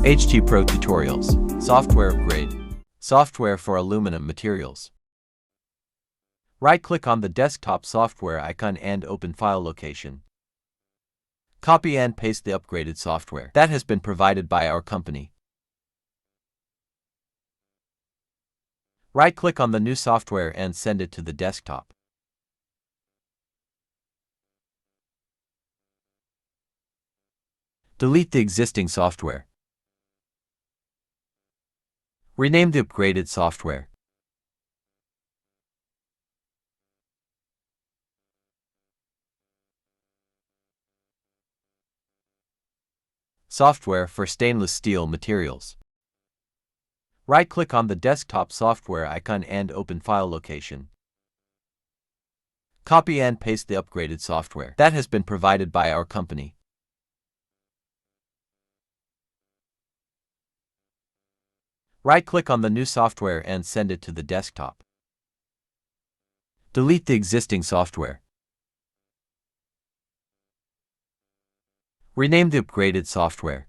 HT Pro Tutorials. Software upgrade. Software for aluminum materials. Right-click on the desktop software icon and open file location. Copy and paste the upgraded software that has been provided by our company. Right-click on the new software and send it to the desktop. Delete the existing software. Rename the upgraded software. Software for stainless steel materials. Right-click on the desktop software icon and open file location. Copy and paste the upgraded software that has been provided by our company. Right-click on the new software and send it to the desktop. Delete the existing software. Rename the upgraded software.